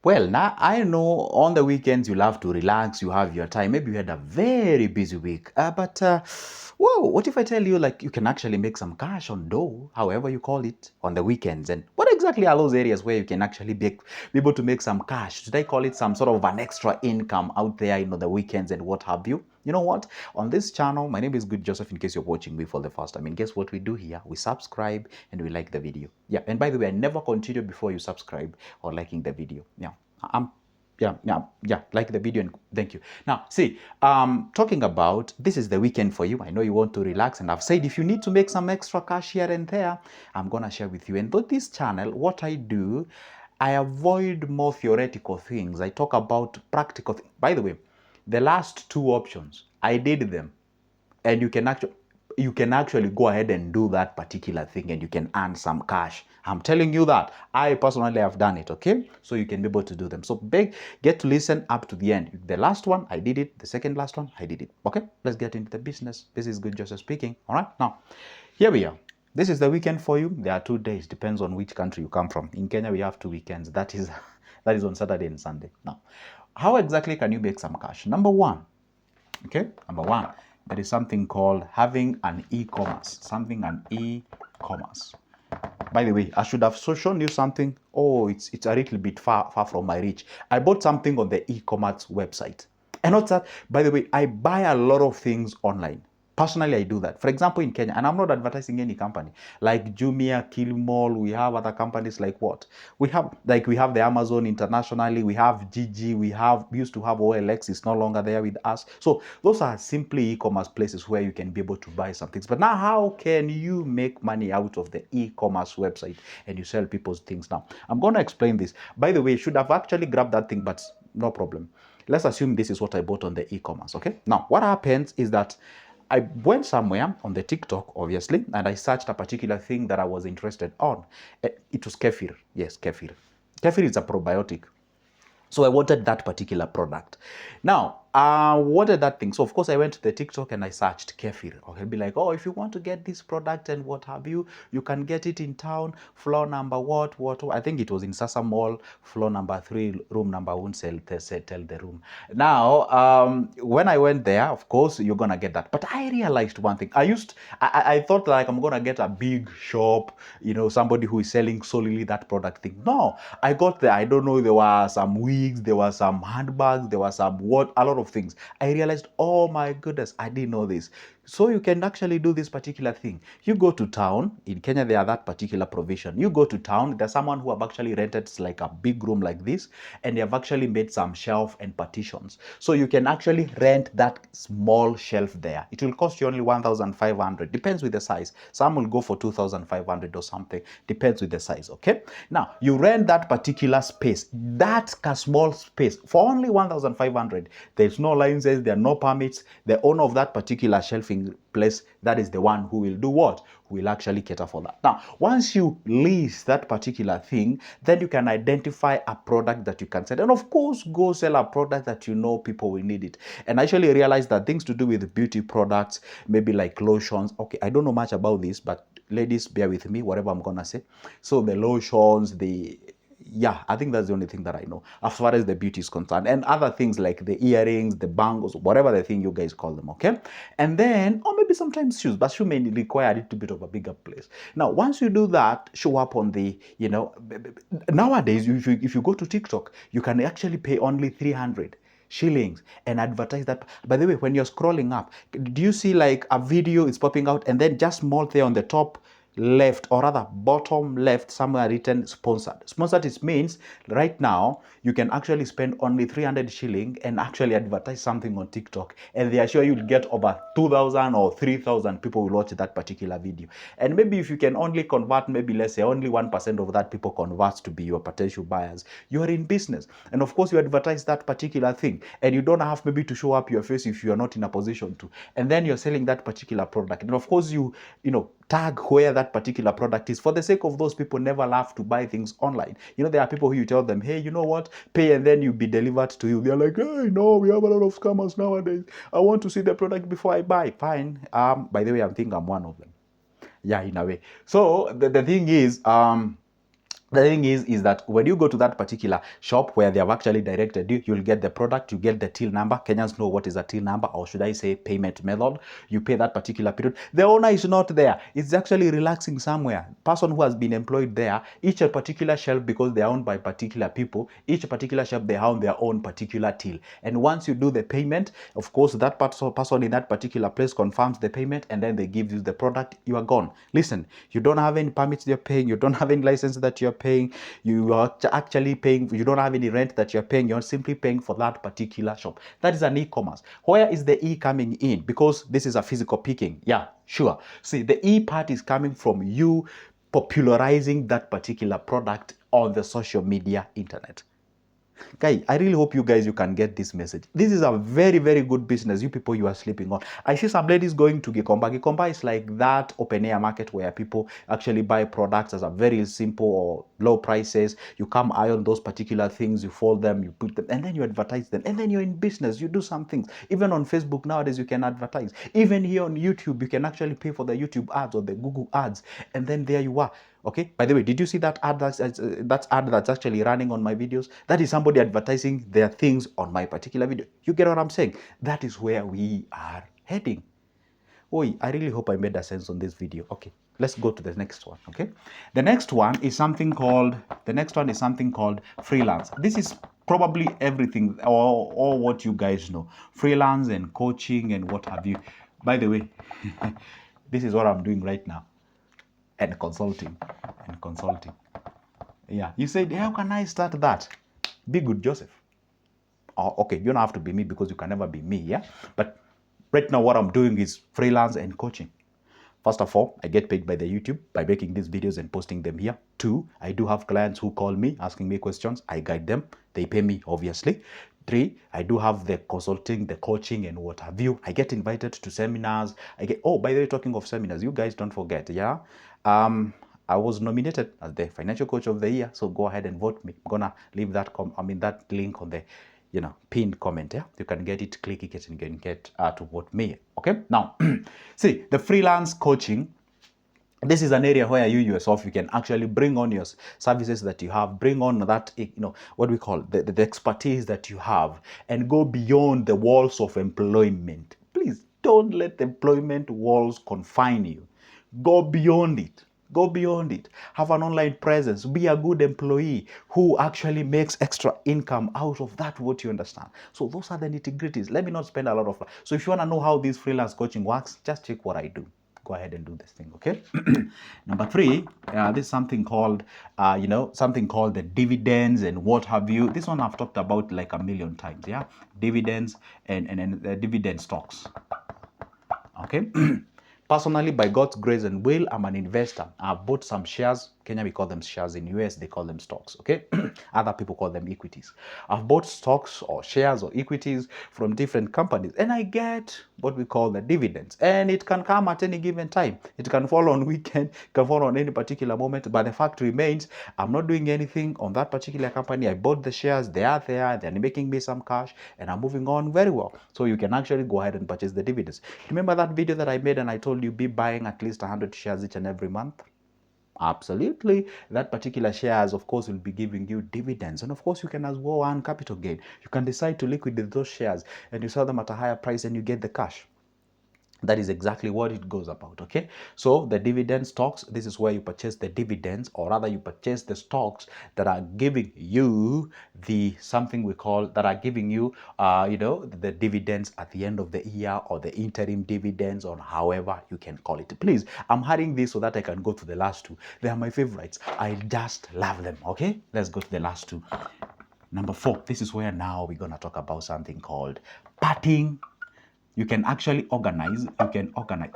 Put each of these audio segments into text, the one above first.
Well, now I know on the weekends you love to relax, you have your time. Maybe you had a very busy week. Whoa, what if I tell you like you can actually make some cash on dough, however you call it, on the weekends? And what exactly are those areas where you can actually be able to make some cash? Should I call it some sort of an extra income out there, the weekends and what have you? You know what? On this channel, my name is Good Joseph, in case you're watching me for the first time. And guess what we do here? We subscribe and we like the video. Yeah, and by the way, I never continue before you subscribe or liking the video. Yeah, like the video and thank you. Now, see, talking about this is the weekend for you. I know you want to relax, and I've said if you need to make some extra cash here and there, I'm gonna share with you. And with this channel, what I do, I avoid more theoretical things. I talk about practical things. By the way, the last two options, I did them, and you can actually go ahead and do that particular thing and you can earn some cash. I'm telling you that I personally have done it. Okay, so you can be able to do them. So get to listen up to the end. The last one I did it, the second last one I did it. Okay, let's get into the business. This is Good Joseph speaking. All right, now here we are. This is the weekend for you. There are 2 days, depends on which country you come from. In Kenya we have 2 weekends. That is that is on Saturday and Sunday. Now, how exactly can you make some cash? Number one, there is something called having an e-commerce. By the way, I should have shown you something. Oh, it's a little bit far from my reach. I bought something on the e-commerce website. And not that, by the way, I buy a lot of things online. Personally, I do that. For example, in Kenya, and I'm not advertising any company, like Jumia, Kilimall, we have other companies like what? We have the Amazon internationally, we have Gigi, we used to have OLX, it's no longer there with us. So those are simply e-commerce places where you can be able to buy some things. But now how can you make money out of the e-commerce website and you sell people's things now? I'm going to explain this. By the way, you should have actually grabbed that thing, but no problem. Let's assume this is what I bought on the e-commerce, okay? Now, what happens is that I went somewhere on the TikTok, obviously, and I searched a particular thing that I was interested on. It was kefir. Yes, kefir. Kefir is a probiotic. So I wanted that particular product. Now, I wanted that thing. So of course I went to the TikTok and I searched kefir. Okay, be like, oh, if you want to get this product and what have you, you can get it in town, floor number what. I think it was in Sasa Mall, floor number 3, room number 1, tell the room. Now, when I went there, of course, you're gonna get that. But I realized one thing. I thought like I'm gonna get a big shop, somebody who is selling solely that product thing. No, I got there. I don't know, there were some wigs, there were some handbags, there were a lot of things. I realized, oh my goodness, I didn't know this. So you can actually do this particular thing. You go to town. In Kenya, they have that particular provision. You go to town, there's someone who have actually rented like a big room like this, and they have actually made some shelf and partitions. So you can actually rent that small shelf there. It will cost you only 1,500. Depends with the size. Some will go for 2,500 or something. Depends with the size, okay? Now, you rent that particular space, that small space, for only 1,500. There's no licenses, there are no permits. The owner of that particular shelving place, that is the one who will do what? Who will actually cater for that. Now, once you lease that particular thing, then you can identify a product that you can sell. And of course, go sell a product that you know people will need it. And I actually realized that things to do with beauty products, maybe like lotions. Okay, I don't know much about this, but ladies, bear with me, whatever I'm gonna say. So the lotions, I think that's the only thing that I know as far as the beauty is concerned, and other things like the earrings, the bangles, whatever the thing you guys call them, okay? And then, or maybe sometimes shoes, but shoe may require a little bit of a bigger place. Now, once you do that, show up on the, nowadays, if you go to TikTok, you can actually pay only 300 shillings and advertise that. By the way, when you're scrolling up, do you see like a video is popping out and then just small there on the top left, or rather bottom left, somewhere written sponsored. Sponsored, it means right now you can actually spend only 300 shilling and actually advertise something on TikTok, and they are sure you'll get over 2,000 or 3,000 people will watch that particular video. And maybe if you can only convert, maybe let's say only 1% of that people converts to be your potential buyers, you are in business. And of course you advertise that particular thing, and you don't have maybe to show up your face if you are not in a position to, and then you're selling that particular product. And of course you tag where that particular product is, for the sake of those people never love to buy things online. There are people who you tell them, hey, you know what, pay and then you'll be delivered to you. They're like, hey, no, we have a lot of scammers nowadays. I want to see the product before I buy. Fine. By the way, I think I'm one of them. Yeah, in a way. So the thing is, The thing is that when you go to that particular shop where they have actually directed you, you'll get the product, you get the till number. Kenyans know what is a till number, or should I say payment method. You pay that particular period. The owner is not there. It's actually relaxing somewhere. Person who has been employed there, each particular shelf, because they are owned by particular people, each particular shelf, they own their own particular till. And once you do the payment, of course, that person in that particular place confirms the payment, and then they give you the product, you are gone. Listen, you don't have any permits you're paying, you don't have any license that you're paying, you are actually paying, you don't have any rent that you're paying, you're simply paying for that particular shop. That is an e-commerce. Where is the e coming in? Because this is a physical picking. Yeah, sure. See, the e part is coming from you popularizing that particular product on the social media internet. Guy, I really hope you can get this message. This is a very, very good business. You people, you are sleeping on. I see some ladies going to Gikomba. Gikomba is like that open air market where people actually buy products as a very simple or low prices. You come iron those particular things, you fold them, you put them, and then you advertise them. And then you're in business. You do some things. Even on Facebook nowadays, you can advertise. Even here on YouTube, you can actually pay for the YouTube ads or the Google ads. And then there you are. Okay, by the way, did you see that ad that's actually running on my videos? That is somebody advertising their things on my particular video. You get what I'm saying? That is where we are heading. Oi, I really hope I made a sense on this video. Okay, let's go to the next one. Okay, the next one is something called freelance. This is probably everything or what you guys know, freelance and coaching and what have you. By the way, this is what I'm doing right now. And consulting. Yeah, you said, how can I start that? Be good, Joseph. Oh, okay, you don't have to be me because you can never be me, yeah? But right now what I'm doing is freelance and coaching. First of all, I get paid by the YouTube by making these videos and posting them here. 2, I do have clients who call me asking me questions. I guide them. They pay me, obviously. 3, I do have the consulting, the coaching, and what have you. I get invited to seminars. Oh, by the way, talking of seminars, you guys don't forget, yeah? I was nominated as the financial coach of the year, so go ahead and vote me. I'm gonna leave that that link on the pinned comment. Yeah, you can get it, click it, and you can get to vote me. Okay, now see the freelance coaching. This is an area where you yourself, you can actually bring on your services that you have, bring on that, what we call the expertise that you have, and go beyond the walls of employment. Please don't let the employment walls confine you. Go beyond it. Go beyond it. Have an online presence. Be a good employee who actually makes extra income out of that, what you understand. So those are the nitty-gritties. Let me not spend a lot of. So if you want to know how this freelance coaching works, just check what I do. Go ahead and do this thing, okay? Number 3, this is something called, something called the dividends and what have you. This one I've talked about like a million times, yeah? Dividends and dividend stocks, okay? Personally, by God's grace and will, I'm an investor. I've bought some shares. Kenya, we call them shares. In US, they call them stocks, okay? Other people call them equities. I've bought stocks or shares or equities from different companies, and I get what we call the dividends. And it can come at any given time. It can fall on weekend, it can fall on any particular moment, but the fact remains, I'm not doing anything on that particular company. I bought the shares, they are there, they're making me some cash, and I'm moving on very well. So you can actually go ahead and purchase the dividends. Remember that video that I made and I told you be buying at least 100 shares each and every month? Absolutely. That particular shares, of course, will be giving you dividends. And of course, you can as well earn capital gain. You can decide to liquidate those shares and you sell them at a higher price and you get the cash. That is exactly what it goes about, okay? So the dividend stocks, this is where you purchase the dividends, or rather you purchase the stocks that are giving you the something we call that are giving you the dividends at the end of the year, or the interim dividends, or however you can call it. Please, I'm hiding this so that I can go to the last 2. They are my favorites. I just love them, okay? Let's go to the last 2. Number 4, this is where now we're going to talk about something called parting. You can actually organize.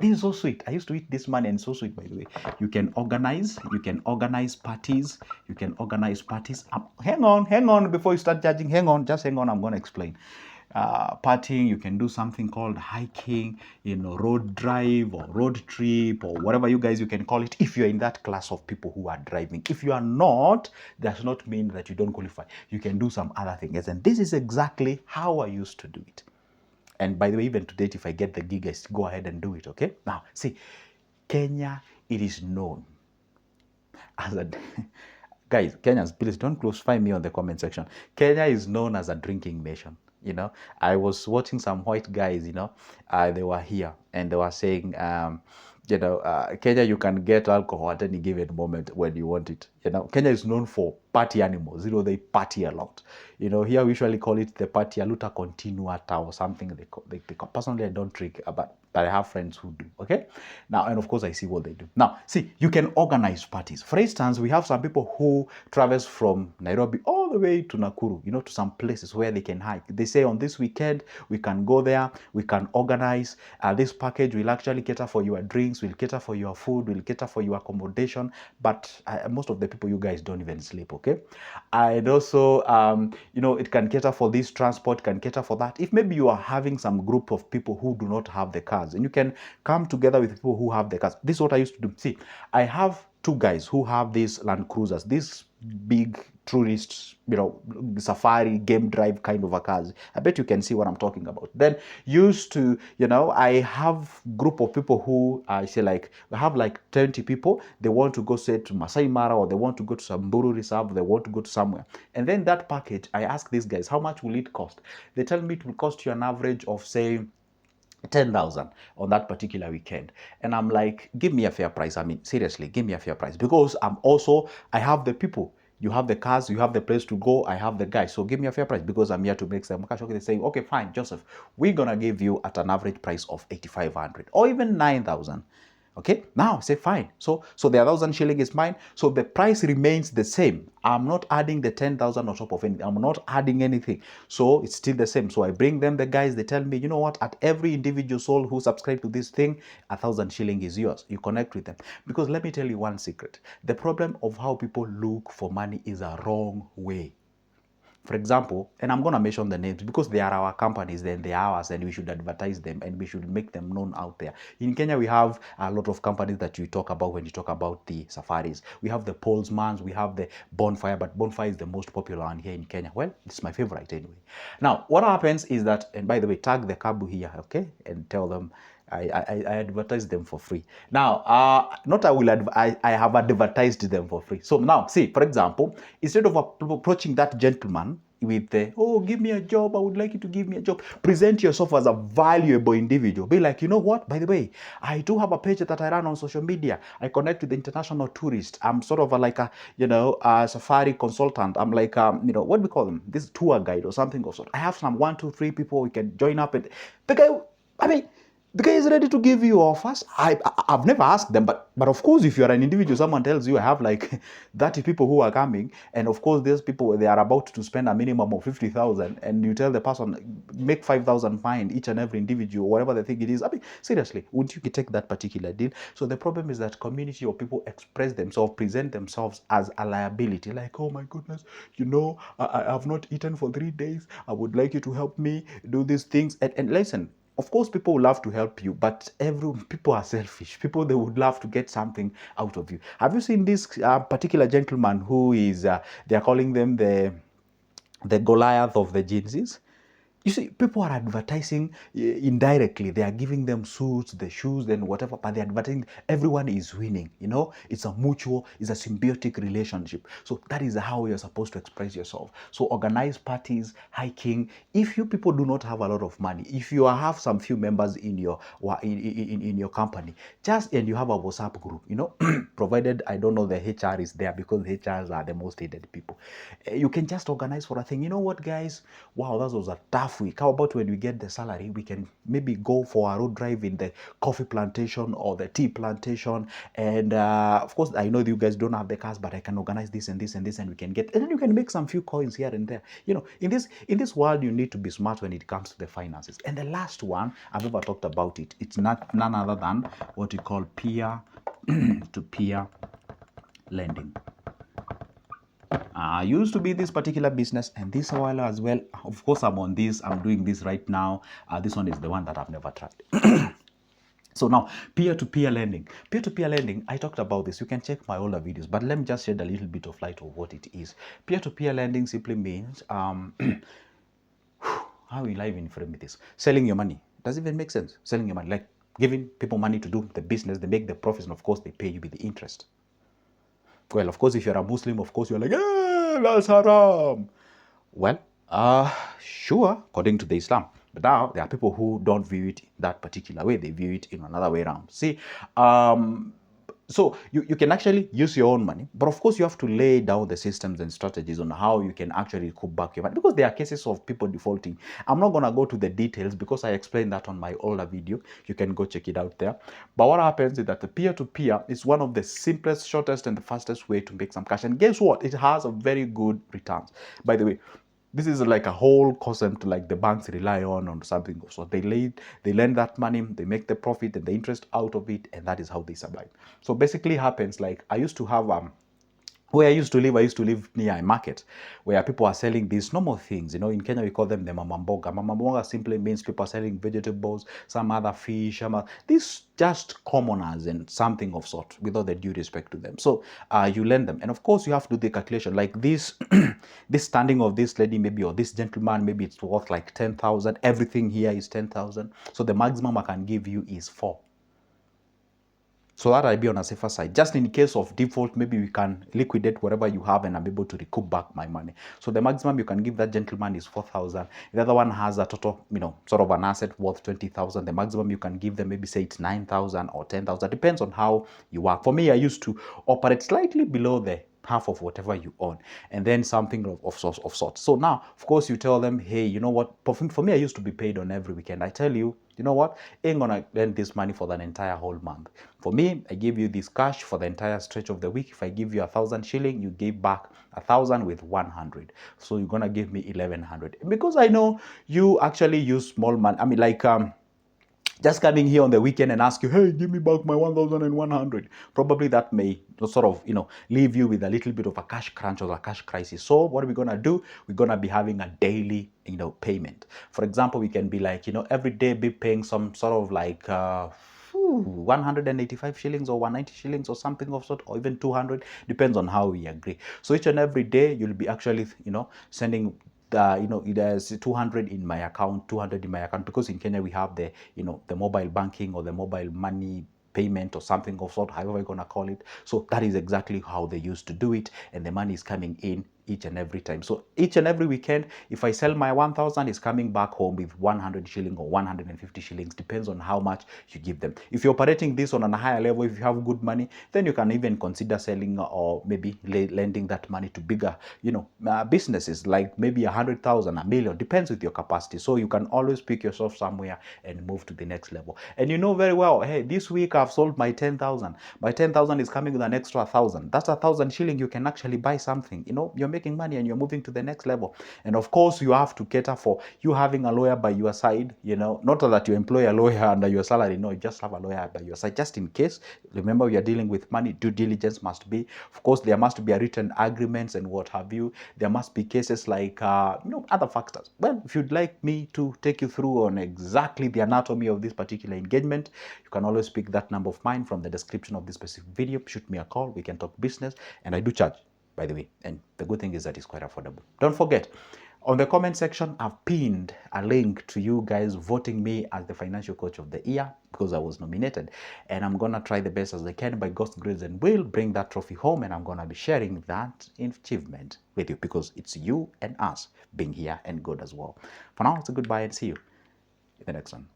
This is so sweet. I used to eat this money and it's so sweet, by the way. You can organize parties. Hang on before you start judging. Just hang on. I'm going to explain. Partying, you can do something called hiking, road drive or road trip or whatever you can call it, if you're in that class of people who are driving. If you are not, does not mean that you don't qualify. You can do some other things. And this is exactly how I used to do it. And by the way, even to date, if I get the gig, I go ahead and do it, okay? Now, see, Kenya, it is known as a... Guys, Kenyans, please don't crucify me on the comment section. Kenya is known as a drinking nation. I was watching some white guys, they were here and they were saying, Kenya, you can get alcohol at any given moment when you want it. Kenya is known for party animals. They party a lot. Here we usually call it the party aluta continuata or something. Personally, I don't drink, but I have friends who do. Okay, now, and of course I see what they do. Now, see, you can organize parties. For instance, we have some people who travels from Nairobi all the way to Nakuru, to some places where they can hike. They say on this weekend we can go there, we can organize this package. Will actually cater for your drinks, will cater for your food, will cater for your accommodation. But most of the people, you guys don't even sleep. Okay, and also it can cater for this transport, can cater for that. If maybe you are having some group of people who do not have the cars, and you can come together with people who have the cars. This is what I used to do. See, I have two guys who have these Land Cruisers, these big tourists, safari game drive kind of a cars. I bet you can see what I'm talking about. Then used to, I have group of people who I say, like, we have like 20 people. They want to go say to Masai Mara, or they want to go to Samburu Reserve, they want to go to somewhere. And then that package, I ask these guys, how much will it cost? They tell me it will cost you an average of, say, 10,000 on that particular weekend. And I'm like, give me a fair price. I mean, seriously, give me a fair price, because I have the people. You have the cars, you have the place to go, I have the guys. So give me a fair price, because I'm here to make some cash. Okay, they say, okay, fine, Joseph, we're gonna give you at an average price of 8,500 or even 9,000. Okay, now say fine. So the 1,000 shilling is mine. So the price remains the same. I'm not adding the 10,000 on top of anything. I'm not adding anything. So it's still the same. So I bring them the guys. They tell me, you know what? At every individual soul who subscribe to this thing, 1,000 shilling is yours. You connect with them. Because let me tell you one secret. The problem of how people look for money is a wrong way. For example, and I'm going to mention the names because they are our companies, then they are ours, and we should advertise them and we should make them known out there. In Kenya, we have a lot of companies that you talk about when you talk about the safaris. We have the Polesmans, we have the Bonfire, but Bonfire is the most popular one here in Kenya. Well, it's my favorite anyway. Now, what happens is that, and by the way, tag the Kabu here, okay, and tell them I advertise them for free. Now, not I have advertised them for free. So now, see, for example, instead of approaching that gentleman with the, oh, give me a job, I would like you to give me a job, present yourself as a valuable individual. Be like, you know what, by the way, I do have a page that I run on social media. I connect with the international tourists. I'm sort of a safari consultant. I'm like, what do we call them? This tour guide or something of sort. I have some 1, 2, 3 people we can join up. And the guy, I mean, the guy is ready to give you offers. I've never asked them, but of course, if you're an individual, someone tells you I have like 30 people who are coming, and of course, these people, they are about to spend a minimum of 50,000, and you tell the person, make 5,000 fine each and every individual, whatever they think it is. I mean, seriously, would you take that particular deal? So the problem is that community or people express themselves, present themselves as a liability, like, oh my goodness, I have not eaten for 3 days. I would like you to help me do these things. And listen, of course, people would love to help you, but people are selfish. People, they would love to get something out of you. Have you seen this particular gentleman who is, they are calling them the Goliath of the Jinzis? You see, people are advertising indirectly. They are giving them suits, the shoes, then whatever, but they're advertising. Everyone is winning. It's a mutual, it's a symbiotic relationship. So that is how you're supposed to express yourself. So organize parties, hiking. If you people do not have a lot of money, if you have some few members in your in your company, and you have a WhatsApp group, provided I don't know the HR is there, because HRs are the most hated people. You can just organize for a thing. You know what, guys? Wow, that was a tough week. How about when we get the salary, we can maybe go for a road drive in the coffee plantation or the tea plantation. And of course, I know that you guys don't have the cars, but I can organize this and this and this, and we can get, and then you can make some few coins here and there. In this world, you need to be smart when it comes to the finances. And the last one, I've ever talked about it. It's none other than what we call peer to peer lending. I used to be this particular business, and this while as well. Of course, I'm doing this right now. This one is the one that I've never tried. So now, peer-to-peer lending. Peer-to-peer lending, I talked about this. You can check my older videos, but let me just shed a little bit of light of what it is. Peer-to-peer lending simply means, how will I even frame this? Selling your money. Does it even make sense? Selling your money, like giving people money to do the business, they make the profits, and of course, they pay you with the interest. Well, of course, if you're a Muslim, of course, you're like, that's haram. Well, sure, according to the Islam. But now there are people who don't view it that particular way. They view it in another way around. See, so you can actually use your own money, but of course you have to lay down the systems and strategies on how you can actually recoup back your money, because there are cases of people defaulting. I'm not going to go to the details because I explained that on my older video. You can go check it out there. But what happens is that the peer-to-peer is one of the simplest, shortest, and the fastest way to make some cash. And guess what? It has a very good returns. By the way, this is like a whole concept like the banks rely on something. So they lend that money, they make the profit and the interest out of it, and that is how they survive. So basically happens like I used to have where I used to live near a market where people are selling these normal things. You know, in Kenya, we call them the mamamboga. Mamamboga simply means people are selling vegetables, some other fish, these just commoners and something of sort, with all the due respect to them. So you lend them. And of course, you have to do the calculation. Like this, this standing of this lady, maybe, or this gentleman, maybe it's worth like 10,000. Everything here is 10,000. So the maximum I can give you is 4. So that I'll be on a safer side. Just in case of default, maybe we can liquidate whatever you have and I'm able to recoup back my money. So the maximum you can give that gentleman is 4,000. The other one has a total, sort of an asset worth 20,000. The maximum you can give them, maybe say it's 9,000 or 10,000. Depends on how you work. For me, I used to operate slightly below the half of whatever you own, and then something of sorts. So now, of course, you tell them, hey, you know what? For me, I used to be paid on every weekend. I tell you, you know what? Ain't gonna lend this money for the entire whole month. For me, I give you this cash for the entire stretch of the week. If I give you 1,000 shilling, you give back 1,000 with 100. So you're gonna give me 1,100 because I know you actually use small money. I mean, like just coming here on the weekend and ask you, hey, give me back my 1,100. Probably that may sort of, leave you with a little bit of a cash crunch or a cash crisis. So what are we going to do? We're going to be having a daily, payment. For example, we can be like, every day be paying some sort of like 185 shillings or 190 shillings or something of sort, or even 200, depends on how we agree. So each and every day you'll be actually, sending there's 200 in my account, 200 in my account, because in Kenya we have the, the mobile banking or the mobile money payment or something of sort, however you're going to call it. So that is exactly how they used to do it, and the money is coming in each and every time. So each and every weekend, if I sell my 1,000, it's coming back home with 100 shilling or 150 shillings, depends on how much you give them. If you're operating this on a higher level, if you have good money, then you can even consider selling or maybe lending that money to bigger, businesses, like maybe 100,000, a million, depends with your capacity. So you can always pick yourself somewhere and move to the next level. And you know very well, hey, this week I've sold my 10,000. My 10,000 is coming with an extra 1,000. That's 1,000 shilling. You can actually buy something. You're making money and you're moving to the next level. And of course, you have to cater for you having a lawyer by your side. Not that you employ a lawyer under your salary. No, you just have a lawyer by your side, just in case. Remember, we are dealing with money. Due diligence must be. Of course, there must be a written agreements and what have you. There must be cases like other factors. Well, if you'd like me to take you through on exactly the anatomy of this particular engagement, you can always pick that number of mine from the description of this specific video. Shoot me a call. We can talk business, and I do charge, by the way. And the good thing is that it's quite affordable. Don't forget, on the comment section, I've pinned a link to you guys voting me as the financial coach of the year, because I was nominated. And I'm going to try the best as I can by God's grace, and will bring that trophy home. And I'm going to be sharing that achievement with you, because it's you and us being here and good as well. For now, it's a goodbye and see you in the next one.